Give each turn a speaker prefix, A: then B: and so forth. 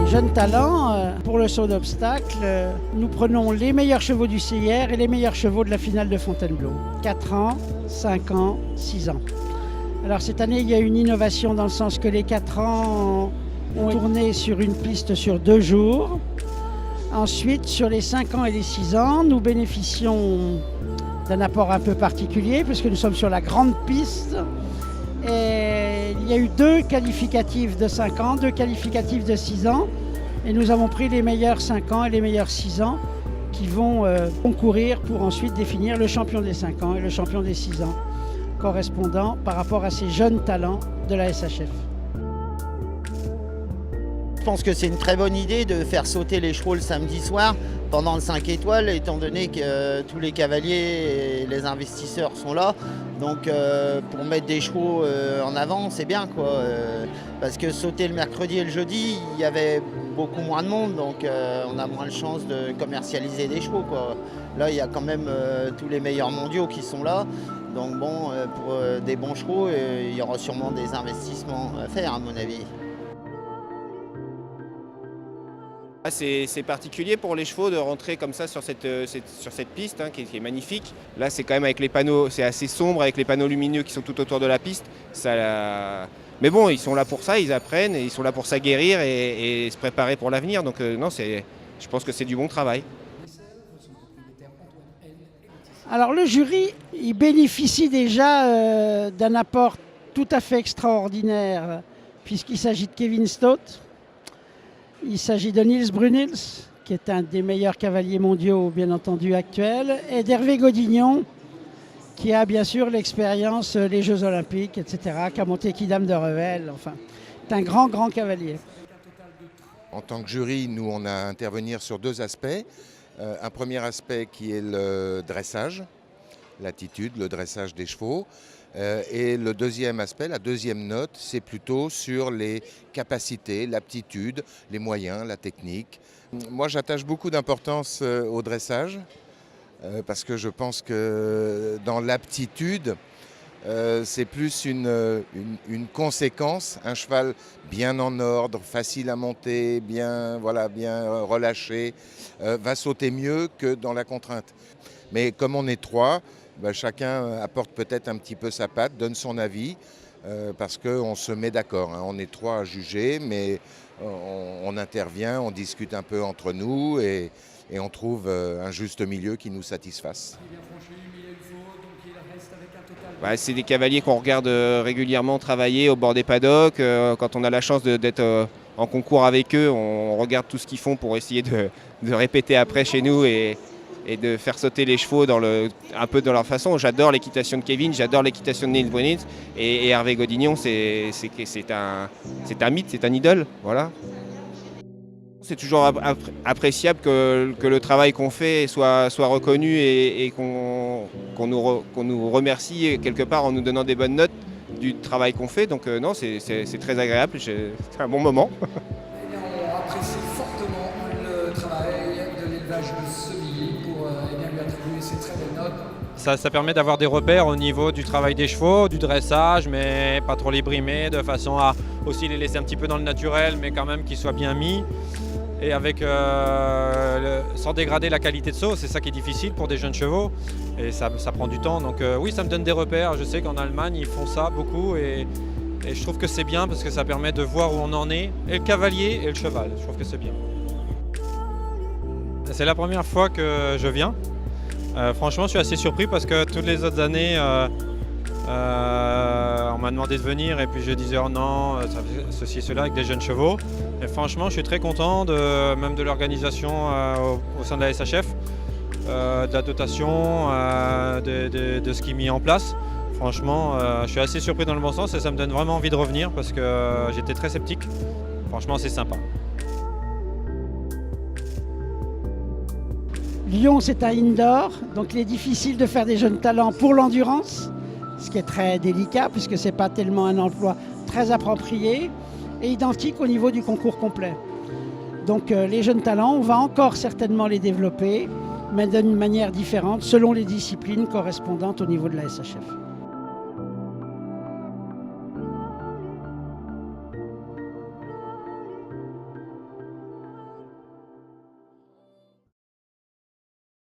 A: jeunes talents, pour le saut d'obstacle, nous prenons les meilleurs chevaux du CIR et les meilleurs chevaux de la finale de Fontainebleau. 4 ans, 5 ans, 6 ans. Alors cette année, il y a une innovation dans le sens que les 4 ans ont tourné sur une piste sur 2 jours. Ensuite, sur les 5 ans et les 6 ans, nous bénéficions d'un apport un peu particulier puisque nous sommes sur la grande piste. Et il y a eu 2 qualificatifs de 5 ans, 2 qualificatifs de 6 ans. Et nous avons pris les meilleurs 5 ans et les meilleurs 6 ans qui vont concourir pour ensuite définir le champion des 5 ans et le champion des 6 ans, correspondant par rapport à ces jeunes talents de la SHF.
B: Je pense que c'est une très bonne idée de faire sauter les chevaux le samedi soir pendant le 5 étoiles, étant donné que tous les cavaliers et les investisseurs sont là. Donc pour mettre des chevaux en avant, c'est bien, quoi. Parce que sauter le mercredi et le jeudi, il y avait beaucoup moins de monde, donc on a moins de chances de commercialiser des chevaux, quoi. Là, il y a quand même tous les meilleurs mondiaux qui sont là. Donc bon, pour des bons chevaux, il y aura sûrement des investissements à faire, à mon avis.
C: C'est particulier pour les chevaux de rentrer comme ça sur cette piste hein, qui est magnifique. Là, c'est quand même avec les panneaux, c'est assez sombre avec les panneaux lumineux qui sont tout autour de la piste. Mais bon, ils sont là pour ça, ils apprennent, et ils sont là pour s'aguerrir et se préparer pour l'avenir. Donc non, je pense que c'est du bon travail.
A: Alors le jury, il bénéficie déjà d'un apport tout à fait extraordinaire puisqu'il s'agit de Kevin Stott. Il s'agit de Niels Brunels, qui est un des meilleurs cavaliers mondiaux, bien entendu, actuels, et d'Hervé Godignon, qui a bien sûr l'expérience, les Jeux Olympiques, etc., qui a monté Quidam de Revel, enfin, c'est un grand, grand cavalier.
D: En tant que jury, nous, on a à intervenir sur 2 aspects. Un premier aspect qui est le dressage, l'attitude, le dressage des chevaux. Et le deuxième aspect, la deuxième note, c'est plutôt sur les capacités, l'aptitude, les moyens, la technique. Moi, j'attache beaucoup d'importance au dressage parce que je pense que dans l'aptitude, c'est plus une conséquence. Un cheval bien en ordre, facile à monter, bien relâché, va sauter mieux que dans la contrainte. Mais comme on est 3, chacun apporte peut-être un petit peu sa patte, donne son avis, parce qu'on se met d'accord. Hein. On est 3 à juger, mais on intervient, on discute un peu entre nous et on trouve un juste milieu qui nous satisfasse.
C: C'est des cavaliers qu'on regarde régulièrement travailler au bord des paddocks. Quand on a la chance d'être en concours avec eux, on regarde tout ce qu'ils font pour essayer de répéter après chez nous et de faire sauter les chevaux un peu dans leur façon. J'adore l'équitation de Kevin, j'adore l'équitation de Niels Brunels et Hervé Godignon, c'est un mythe, c'est un idole. Voilà. C'est toujours appréciable que le travail qu'on fait soit reconnu et qu'on nous remercie quelque part en nous donnant des bonnes notes du travail qu'on fait. Donc non, c'est très agréable, c'est un bon moment.
E: On apprécie fortement le travail de l'élevage de Sevilly pour lui attribuer ces très belles notes.
F: Ça permet d'avoir des repères au niveau du travail des chevaux, du dressage, mais pas trop les brimer, de façon à aussi les laisser un petit peu dans le naturel, mais quand même qu'ils soient bien mis. Et avec, sans dégrader la qualité de saut, c'est ça qui est difficile pour des jeunes chevaux. Et ça prend du temps. Donc oui, ça me donne des repères. Je sais qu'en Allemagne, ils font ça beaucoup. Et je trouve que c'est bien parce que ça permet de voir où on en est. Et le cavalier et le cheval, je trouve que c'est bien. C'est la première fois que je viens. Franchement, je suis assez surpris parce que toutes les autres années, on m'a demandé de venir et puis je disais oh non, ça fait ceci et cela avec des jeunes chevaux. Et franchement, je suis très content même de l'organisation au sein de la SHF, de la dotation, de ce qui est mis en place. Franchement, je suis assez surpris dans le bon sens et ça me donne vraiment envie de revenir parce que j'étais très sceptique. Franchement, c'est sympa.
A: Lyon, c'est un indoor, donc il est difficile de faire des jeunes talents pour l'endurance, ce qui est très délicat puisque ce n'est pas tellement un emploi très approprié et identique au niveau du concours complet. Donc les jeunes talents, on va encore certainement les développer, mais d'une manière différente selon les disciplines correspondantes au niveau de la SHF.